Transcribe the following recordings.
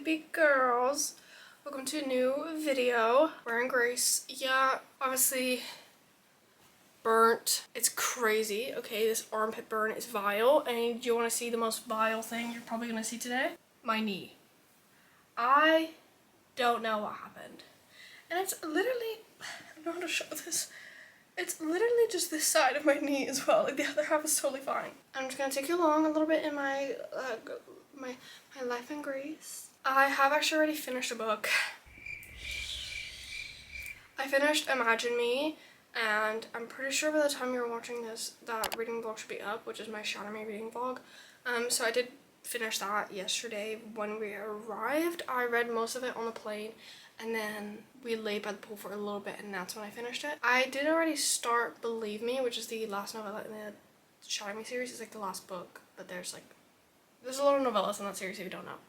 baby girls, welcome to a new video. Wearing Grace. Yeah, obviously burnt. It's crazy. Okay, this armpit burn is vile, and do you want to see the most vile thing you're probably gonna see today? My knee. I don't know what happened, and it's literally, I don't know how to show this. It's literally just this side of my knee as well. Like the other half is totally fine. I'm just gonna take you along a little bit in my my life in Greece. I have actually already finished a book. I finished Imagine Me, and I'm pretty sure by the time you're watching this, that reading vlog should be up, which is my Shadow Me reading vlog. So I did finish that yesterday when we arrived. I read most of it on the plane, and then we laid by the pool for a little bit, and that's when I finished it. I did already start Believe Me, which is the last novella in the Shadow Me series. It's like the last book, but there's a lot of novellas in that series if you don't know.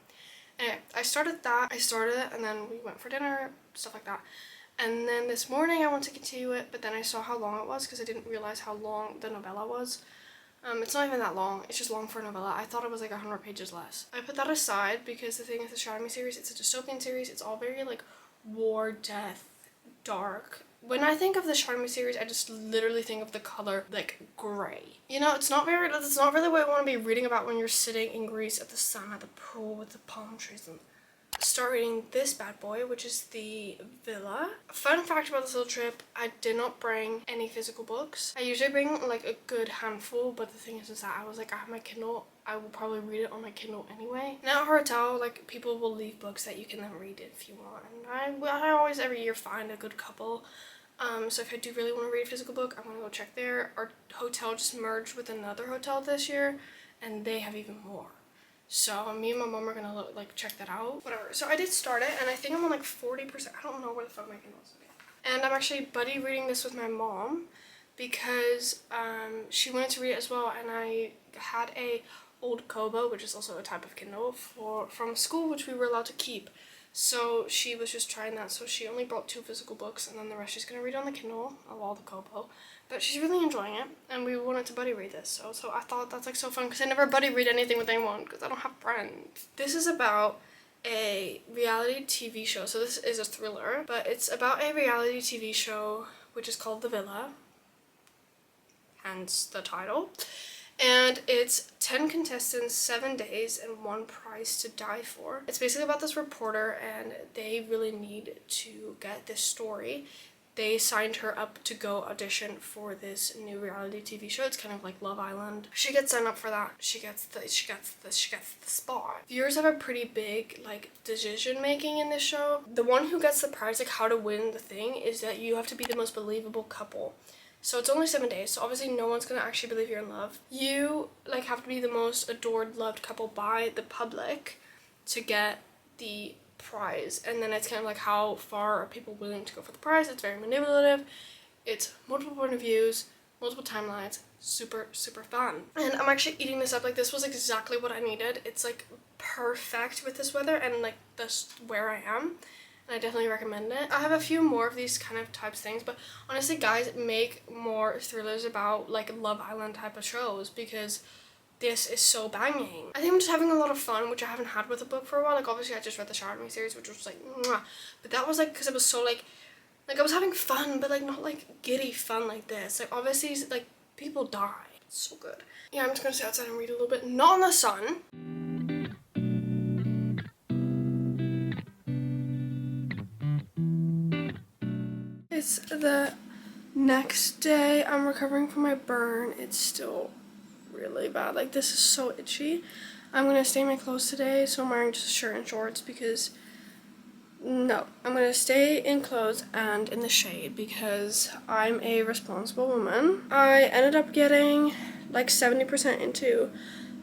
Anyway, I started that. I started it, and then we went for dinner, stuff like that. And then this morning I wanted to continue it, but then I saw how long it was because I didn't realize how long the novella was. It's not even that long, it's just long for a novella. I thought it was like 100 pages less. I put that aside because the thing with the Shadow Me series, it's a dystopian series. It's all very like war, death, dark. When I think of the Shadow Me series, I just literally think of the color like gray. You know, it's not really what I want to be reading about when you're sitting in Greece at the sun at the pool with the palm trees and start reading this bad boy, which is the Villa. Fun fact about this little trip, I did not bring any physical books. I usually bring like a good handful, but the thing is that I was like, I have my Kindle, I will probably read it on my Kindle anyway. Now at our hotel, like people will leave books that you can then read it if you want, and I always every year find a good couple. So if I do really want to read a physical book, I'm gonna go check there. Our hotel just merged with another hotel this year, and they have even more. So me and my mom are gonna check that out. Whatever. So I did start it, and I think I'm on like 40%. I don't know where the fuck my Kindle is. Okay. And I'm actually buddy reading this with my mom because she wanted to read it as well, and I had a old Kobo, which is also a type of Kindle from school, which we were allowed to keep. So she was just trying that. So she only brought 2 physical books, and then the rest she's gonna read on the Kindle of all the Kobo. But she's really enjoying it, and we wanted to buddy read this. So I thought that's like so fun because I never buddy read anything with anyone because I don't have friends. This is about a reality TV show. So this is a thriller, but it's about a reality TV show which is called The Villa, hence the title. And it's 10 contestants, 7 days, and 1 prize to die for. It's basically about this reporter, and they really need to get this story. They signed her up to go audition for this new reality TV show. It's kind of like Love Island. She gets signed up for that. She gets the spot. Viewers have a pretty big decision making in this show. The one who gets the prize, how to win the thing, is that you have to be the most believable couple. So it's only 7 days, so obviously no one's gonna actually believe you're in love. You have to be the most adored, loved couple by the public to get the prize. And then it's kind of like how far are people willing to go for the prize. It's very manipulative. It's multiple point of views, multiple timelines, super fun. And I'm actually eating this up. This was exactly what I needed. It's perfect with this weather and this where I am. And I definitely recommend it. I have a few more of these kind of types things, but honestly guys, make more thrillers about Love Island type of shows because this is so banging. I think I'm just having a lot of fun, which I haven't had with a book for a while. Obviously I just read the Shadow Me series, which was mwah. But that was because it was so I was having fun, but not giddy fun like this. Obviously people die. It's so good. Yeah, I'm just gonna sit outside and read a little bit, not in the sun. It's the next day. I'm recovering from my burn. It's still really bad. This is so itchy. I'm gonna stay in my clothes today, so I'm wearing just a shirt and shorts because I'm gonna stay in clothes and in the shade because I'm a responsible woman. I ended up getting 70% into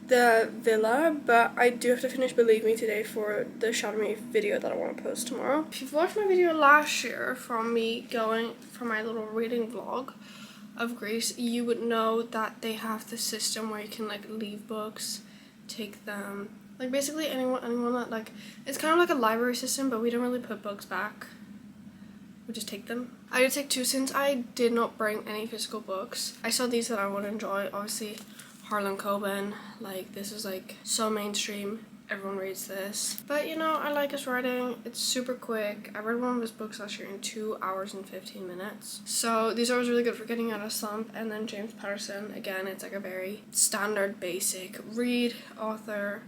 the Villa, but I do have to finish Believe Me today for the Shadow Me video that I want to post tomorrow. If you've watched my video last year from me going for my little reading vlog of Greece, you would know that they have the system where you can leave books, take them, basically anyone that it's kind of like a library system, but we don't really put books back, we just take them. I did take 2 since I did not bring any physical books. I saw these that I would enjoy. Obviously Harlan Coben, this is so mainstream. everyone reads this. But you know, I like his writing. It's super quick. I read one of his books last year in 2 hours and 15 minutes. So these are really good for getting out of slump. And then James Patterson, again, it's like a very standard basic read author.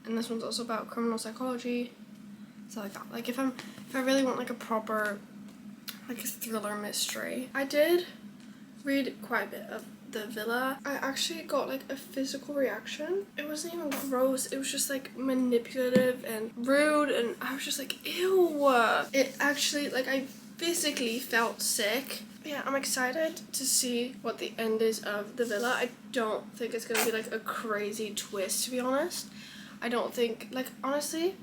And this one's also about criminal psychology. So like that. Like if I really want like a proper like a thriller mystery. I did read quite a bit of The Villa. I actually got like a physical reaction. It wasn't even gross, it was just like manipulative and rude, and I was just like, ew. It actually, like, I physically felt sick. Yeah, I'm excited to see what the end is of The Villa. I don't think it's gonna be like a crazy twist, to be honest. I don't think, like, honestly,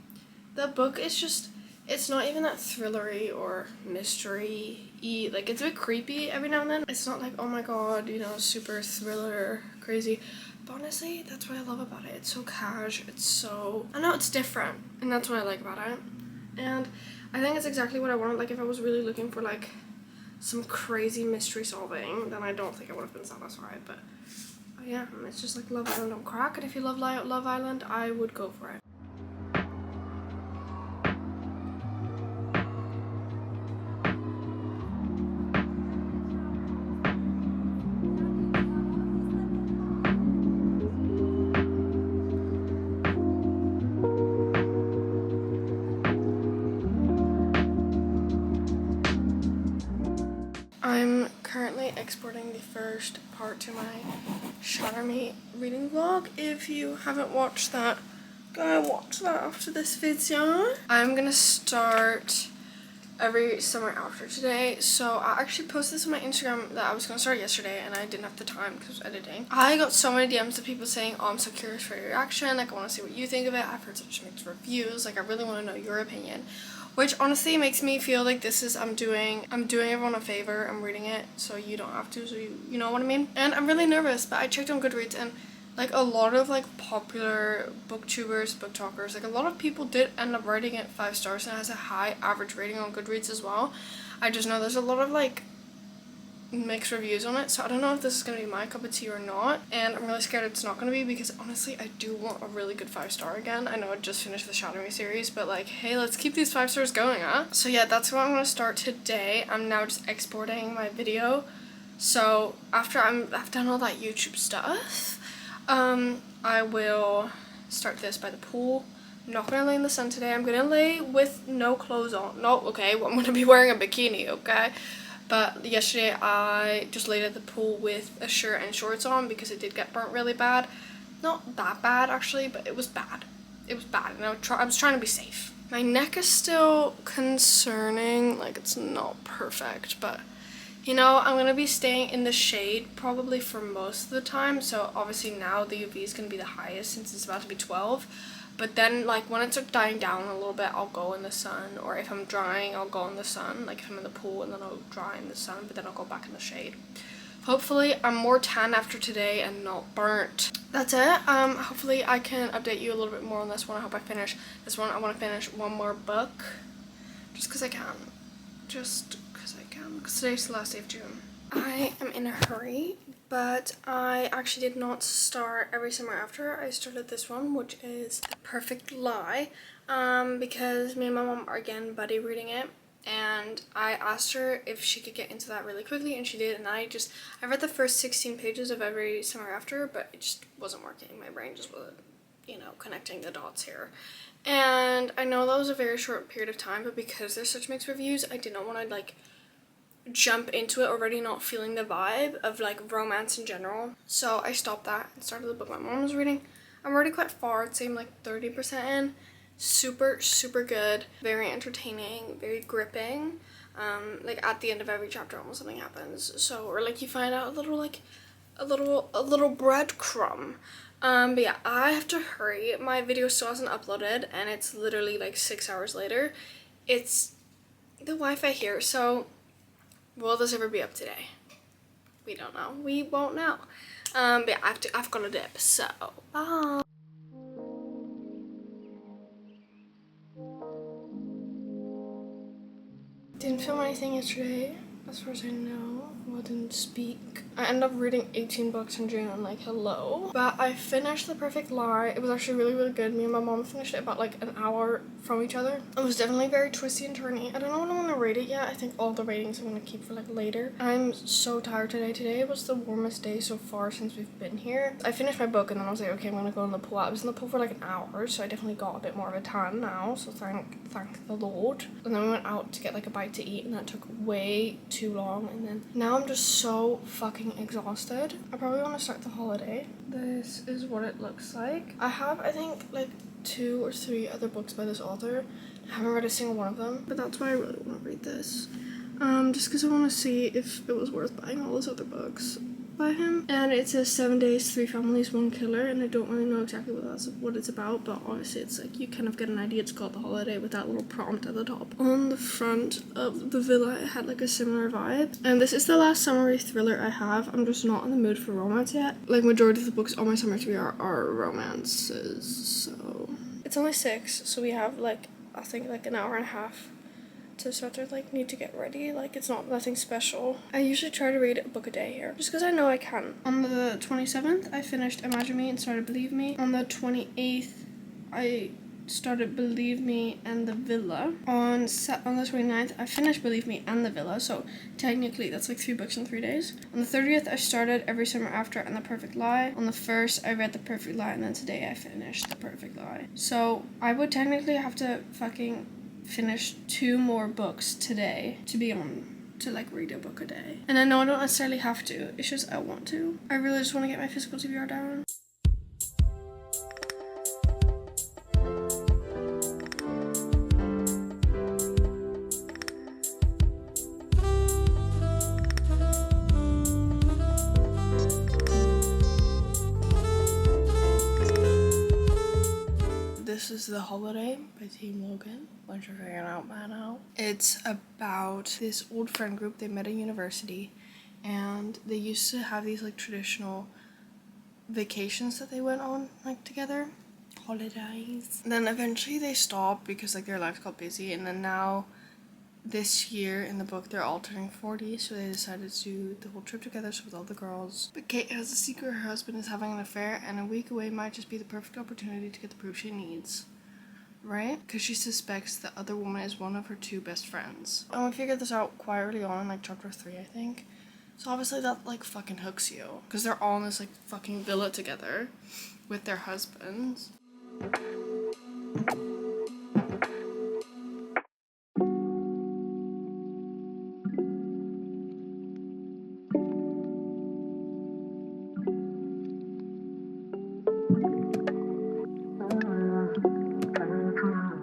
the book is just, it's not even that thrillery or mystery-y. Like, it's a bit creepy every now and then. It's not like, oh my god, you know, super thriller crazy. But honestly, that's what I love about it. It's so cash. It's so, I know it's different, and that's what I like about it. And I think it's exactly what I wanted. Like, if I was really looking for like some crazy mystery solving, then I don't think I would have been satisfied. But yeah, it's just like Love Island on crack. And if you love Love Island, I would go for it. I'm currently exporting the first part to my Shatter Me reading vlog. If you haven't watched that, go watch that after this video. I'm gonna start every summer after today. So I actually posted this on my Instagram that I was gonna start yesterday, and I didn't have the time because I was editing. I got so many DMs of people saying, oh, I'm so curious for your reaction, like I want to see what you think of it. I've heard such mixed reviews, like I really want to know your opinion, which honestly makes me feel like this is, I'm doing everyone a favor. I'm reading it so you don't have to, so you know what I mean. And I'm really nervous, but I checked on Goodreads, and like a lot of like popular booktubers, book talkers, like a lot of people did end up rating it 5 stars, and it has a high average rating on Goodreads as well. I just know there's a lot of like mixed reviews on it, so I don't know if this is gonna be my cup of tea or not, and I'm really scared it's not gonna be, because honestly I do want a really good 5-star again. I know I just finished the Shadow Me series, but like, hey, let's keep these 5 stars going, huh? So yeah, that's what I'm gonna start today. I'm now just exporting my video, so after I've done all that YouTube stuff, I will start this by the pool. I'm not gonna lay in the sun today. I'm gonna lay with no clothes on. No, okay, well, I'm gonna be wearing a bikini, okay? But yesterday I just laid at the pool with a shirt and shorts on because it did get burnt really bad. Not that bad actually, but it was bad. It was bad, and I was trying to be safe. My neck is still concerning, like it's not perfect, but you know, I'm gonna be staying in the shade probably for most of the time. So obviously now the UV is gonna be the highest since it's about to be 12. But then like when it starts dying down a little bit, I'll go in the sun, or if I'm drying, I'll go in the sun. Like if I'm in the pool, and then I'll dry in the sun, but then I'll go back in the shade. Hopefully I'm more tan after today and not burnt. That's it. Hopefully I can update you a little bit more on this one. I hope I finish this one. I want to finish one more book just because I can. Just because today's the last day of June. I am in a hurry, but I actually did not start Every Summer After. I started this one, which is A Perfect Lie, because me and my mom are again buddy reading it, and I asked her if she could get into that really quickly, and she did. And I read the first 16 pages of Every Summer After, but it just wasn't working. My brain just wasn't, you know, connecting the dots here. And I know that was a very short period of time, but because there's such mixed reviews, I did not want to like jump into it already not feeling the vibe of like romance in general. So I stopped that and started the book my mom was reading. I'm already quite far. I'd say I'm like 30% in. Super good, very entertaining, very gripping. Like at the end of every chapter almost something happens, so, or like you find out a little breadcrumb. But yeah, I have to hurry. My video still hasn't uploaded, and it's literally like 6 hours later. It's the Wi-Fi here, so will this ever be up today? We don't know. We won't know. But yeah, I've got a dip, so bye. Didn't film anything yesterday, as far as I know. I didn't speak. I ended up reading 18 books in June, like hello. But I finished The Perfect Lie. It was actually really, really good. Me and my mom finished it about like an hour from each other. It was definitely very twisty and turny. I don't know when I'm gonna rate it yet. I think all the ratings I'm gonna keep for like later. I'm so tired today. Today was the warmest day so far since we've been here. I finished my book and then I was like, okay, I'm gonna go in the pool. I was in the pool for like an hour, so I definitely got a bit more of a tan now, so thank the Lord. And then we went out to get like a bite to eat, and that took way too long, and then now I'm just so fucking exhausted. I probably want to start the holiday. This is what it looks like. I have, I think, like 2 or 3 other books by this author. I haven't read a single one of them, but that's why I really want to read this. Just because I want to see if it was worth buying all those other books by him. And it says 7 days, 3 families, 1 killer, and I don't really know exactly what it's about, but obviously it's like you kind of get an idea. It's called The Holiday with that little prompt at the top. On the front of the villa it had like a similar vibe, and this is the last summery thriller I have. I'm just not in the mood for romance yet. Like majority of the books on my summer to be are romances, so it's only 6, so we have like I think like an hour and a half to start to like need to get ready. Like it's not nothing special. I usually try to read a book a day here just because I know I can. On the 27th I finished Imagine Me and started Believe Me. On the 28th I started Believe Me and The Villa. On the 29th I finished Believe Me and The Villa, so technically that's like 3 books in 3 days. On the 30th I started Every Summer After and The Perfect Lie. On the 1st I read The Perfect Lie, and then today I finished The Perfect Lie. So I would technically have to fucking finish 2 more books today to be on to like read a book a day. And I know I don't necessarily have to, it's just I want to. I really just want to get my physical TBR down. This is The Holiday by Team Logan, which you're figuring out by now. It's about this old friend group. They met at university, and they used to have these like traditional vacations that they went on like together, holidays. And then eventually they stopped because like their lives got busy, and then now this year in the book they're all turning 40, so they decided to do the whole trip together, so with all the girls. But Kate has a secret her husband is having an affair, and a week away might just be the perfect opportunity to get the proof she needs, right? Because she suspects the other woman is one of her 2 best friends. And we figured this out quite early on in like chapter 3 I think, so obviously that like fucking hooks you because they're all in this like fucking villa together with their husbands.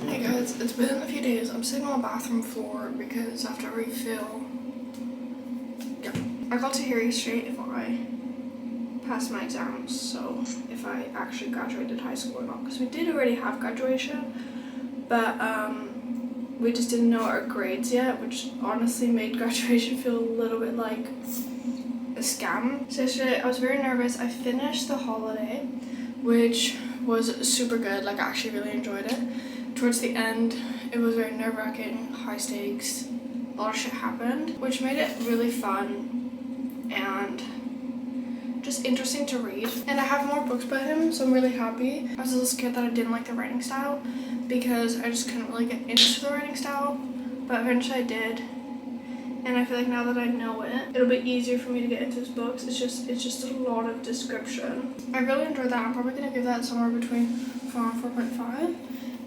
Hey guys, it's been a few days. I'm sitting on the bathroom floor because I have to refill. Yeah, I got to hear yesterday if I passed my exams, so if I actually graduated high school or not, because we did already have graduation, but we just didn't know our grades yet, which honestly made graduation feel a little bit like a scam. So yesterday I was very nervous. I finished The Holiday, which was super good. Like I actually really enjoyed it. Towards the end it was very nerve-wracking, high stakes, a lot of shit happened, which made it really fun and just interesting to read. And I have more books by him, so I'm really happy. I was a little scared that I didn't like the writing style because I just couldn't really get into the writing style, but eventually I did. And I feel like now that I know it, it'll be easier for me to get into his books. It's just a lot of description. I really enjoyed that. I'm probably gonna give that somewhere between 4 and 4.5.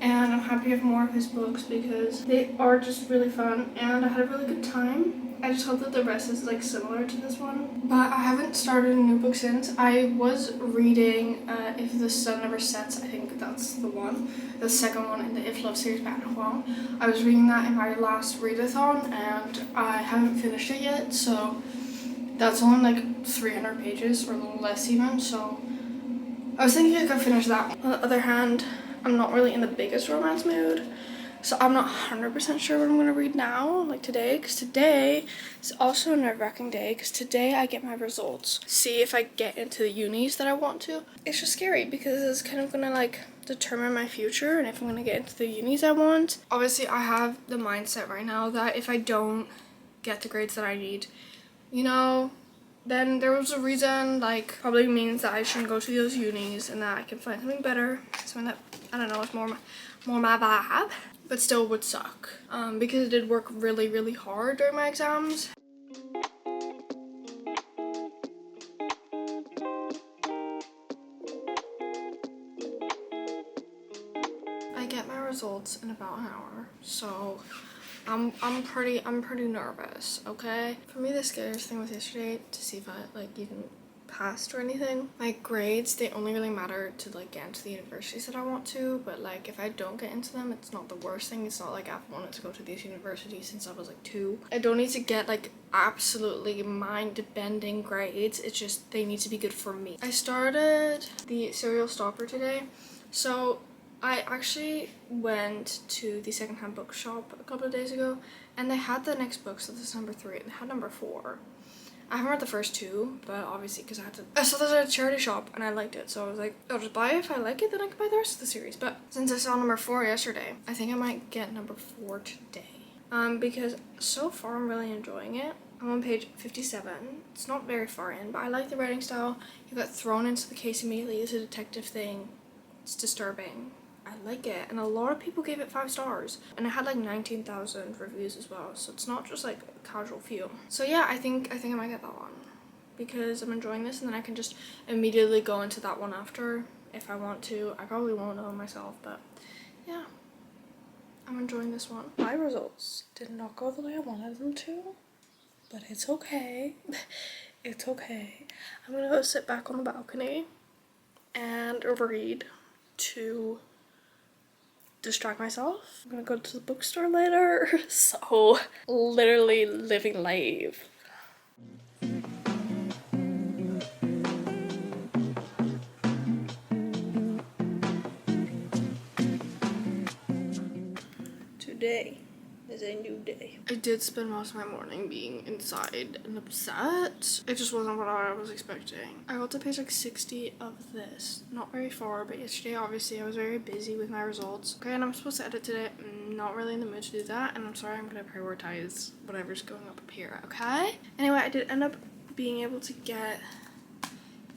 And I'm happy to have more of his books because they are just really fun and I had a really good time. I just hope that the rest is like similar to this one. But I haven't started a new book since. I was reading If the Sun Never Sets, I think that's the one. The second one in the If Love series by Anna Huang. I was reading that in my last readathon and I haven't finished it yet, so that's only like 300 pages or a little less even, so I was thinking I could finish that one. On the other hand, I'm not really in the biggest romance mood, so I'm not 100% sure what I'm going to read now, like today, because today is also a nerve-wracking day, because today I get my results. See if I get into the unis that I want to. It's just scary because it's kind of going to like determine my future and if I'm going to get into the unis I want. Obviously I have the mindset right now that if I don't get the grades that I need you know, then there was a reason, like, probably means that I shouldn't go to those unis and that I can find something better, something that, I don't know, is more my vibe, but still would suck, because I did work really, really hard during my exams. I get my results in about an hour, so I'm pretty nervous, okay? For me, the scariest thing was yesterday to see if I like even passed or anything. My grades, they only really matter to like get into the universities that I want to, but like if I don't get into them, it's not the worst thing. It's not like I've wanted to go to these universities since I was like 2. I don't need to get like absolutely mind-bending grades. It's just they need to be good for me. I started the serial stalker today, so I actually went to the secondhand bookshop a couple of days ago and they had the next book, so this is number 3, and they had number 4. I haven't read the first 2, but obviously because I saw this at a charity shop and I liked it, so I was like, I'll just buy it. If I like it, then I can buy the rest of the series. But since I saw number 4 yesterday, I think I might get number 4 today. Because so far I'm really enjoying it. I'm on page 57. It's not very far in, but I like the writing style. You got thrown into the case immediately. It's a detective thing. It's disturbing. I like it, and a lot of people gave it 5 stars, and it had like 19,000 reviews as well, so it's not just like a casual feel. So yeah, I think I might get that one because I'm enjoying this, and then I can just immediately go into that one after if I want to. I probably won't know myself, but yeah, I'm enjoying this one. My results did not go the way I wanted them to, but it's okay. It's okay. I'm gonna go sit back on the balcony and read to distract myself. I'm gonna go to the bookstore later. So literally living life. Today is a new day. I did spend most of my morning being inside and upset. It just wasn't what I was expecting. I got to page like 60 of this. Not very far, but yesterday obviously I was very busy with my results. Okay, and I'm supposed to edit today. I'm not really in the mood to do that, and I'm sorry, I'm gonna prioritize whatever's going up here, okay? Anyway, I did end up being able to get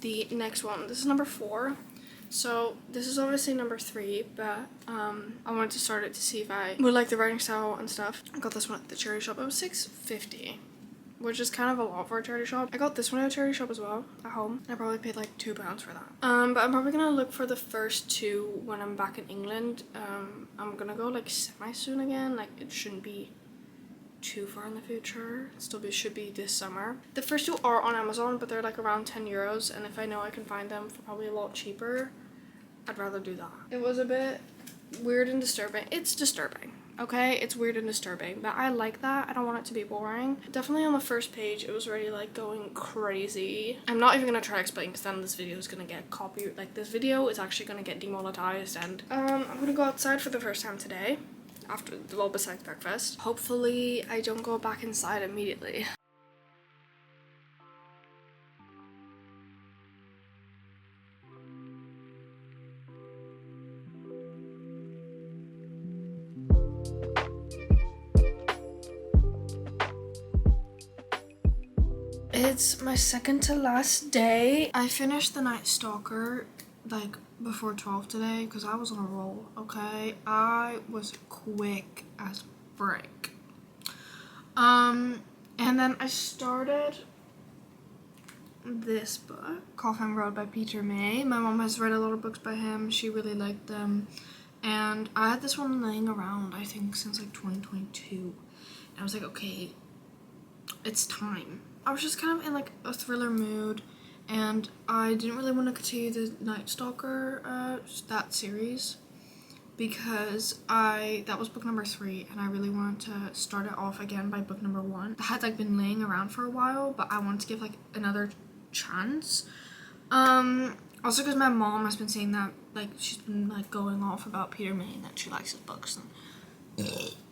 the next one. This is number 4. So this is obviously number 3, but I wanted to start it to see if I would like the writing style and stuff. I got this one at the charity shop. It was $6.50, which is kind of a lot for a charity shop. I got this one at a charity shop as well at home. I probably paid like £2 for that. But I'm probably gonna look for the first 2 when I'm back in England. I'm gonna go like semi soon again. Like it shouldn't be too far in the future. Should be this summer. The first 2 are on Amazon, but they're like around €10, and if I know I can find them for probably a lot cheaper, I'd rather do that. It was a bit weird and disturbing. It's disturbing, okay? It's weird and disturbing, but I like that. I don't want it to be boring. Definitely on the first page, it was already like going crazy. I'm not even gonna try to explain because then this video is gonna get this video is actually gonna get demonetized, and I'm gonna go outside for the first time today after, well, besides breakfast. Hopefully I don't go back inside immediately. It's my second to last day. I finished the Night Stalker like before 12 today because I was on a roll, okay? I was quick as frick. And then I started this book, Coffin Road by Peter May. My mom has read a lot of books by him. She really liked them. And I had this one laying around, I think, since like 2022. And I was like, okay, it's time. I was just kind of in like a thriller mood, and I didn't really want to continue the Night Stalker, that series, because that was book number 3, and I really wanted to start it off again by book number 1. It had like been laying around for a while, but I wanted to give like another chance. Also because my mom has been saying that like she's been like going off about Peter May and that she likes his books. And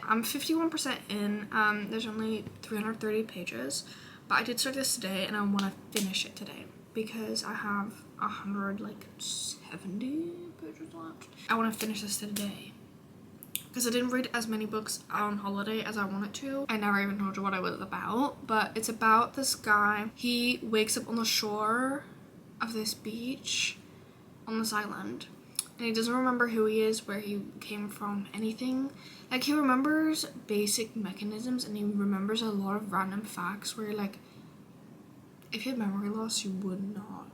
I'm 51% in. There's only 330 pages, but I did start this today and I want to finish it today because I have 170 pages left. I want to finish this today because I didn't read as many books on holiday as I wanted to. I never even told you what it was about, but it's about this guy. He wakes up on the shore of this beach on this island, and he doesn't remember who he is, where he came from, anything. Like, he remembers basic mechanisms, and he remembers a lot of random facts where you're like, if you had memory loss, you would not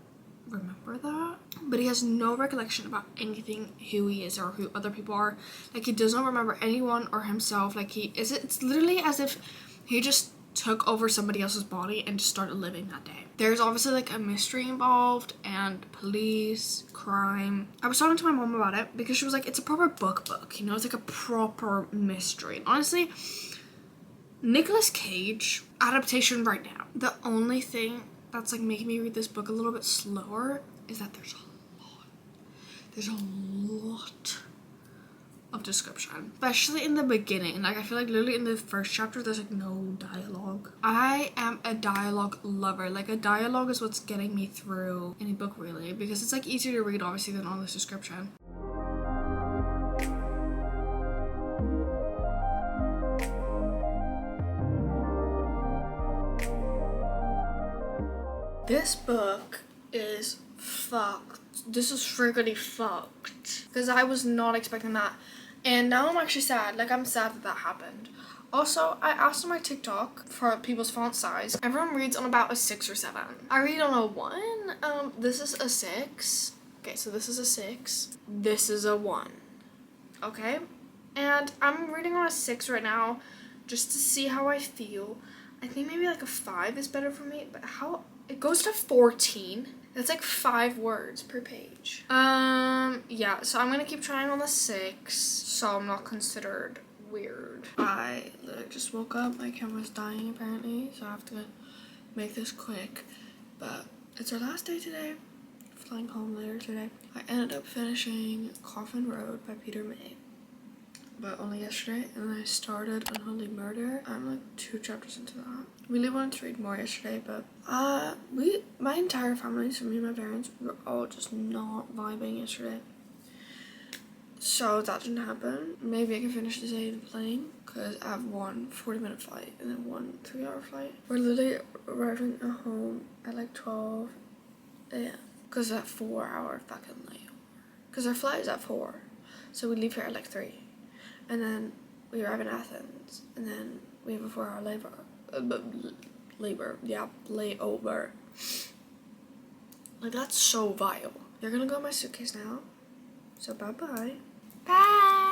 remember that. But he has no recollection about anything, who he is or who other people are. Like, he does not remember anyone or himself. Like, it's literally as if he just took over somebody else's body and just started living that day. There's obviously like a mystery involved and police, crime. I was talking to my mom about it because she was like, it's a proper book, you know, it's like a proper mystery. And honestly, Nicolas Cage adaptation right now, the only thing that's like making me read this book a little bit slower is that there's a lot of description, especially in the beginning. Like, I feel like literally in the first chapter there's like no dialogue. I am a dialogue lover. Like, a dialogue is what's getting me through any book, really, because it's like easier to read obviously than all this description. This book is fucked. This is friggity fucked. Because I was not expecting that. And now I'm actually sad. Like, I'm sad that that happened. Also, I asked on my TikTok for people's font size. Everyone reads on about a 6 or 7. I read on a 1. This is a 6. Okay, so this is a 6. This is a 1. Okay? And I'm reading on a 6 right now just to see how I feel. I think maybe like a 5 is better for me. But how... It goes to 14. That's like 5 words per page. Yeah, so I'm gonna keep trying on the 6, so I'm not considered weird. I literally just woke up. My camera's dying apparently, so I have to make this quick. But it's our last day today. Flying home later today. I ended up finishing Coffin Road by Peter May, but only yesterday, and then I started Unholy Murder. I'm like 2 chapters into that. Really wanted to read more yesterday, but my entire family, so me and my parents, were all just not vibing yesterday. So that didn't happen. Maybe I can finish the day in the plane, because I have one 40-minute flight and then one 3-hour flight. We're literally arriving at home at like 12 a.m. because that 4-hour fucking layover. Because our flight is at 4, so we leave here at like 3. And then we arrive in Athens, and then we have a 4-hour layover. Like, that's so vile. You're gonna go in my suitcase now. So bye-bye. Bye!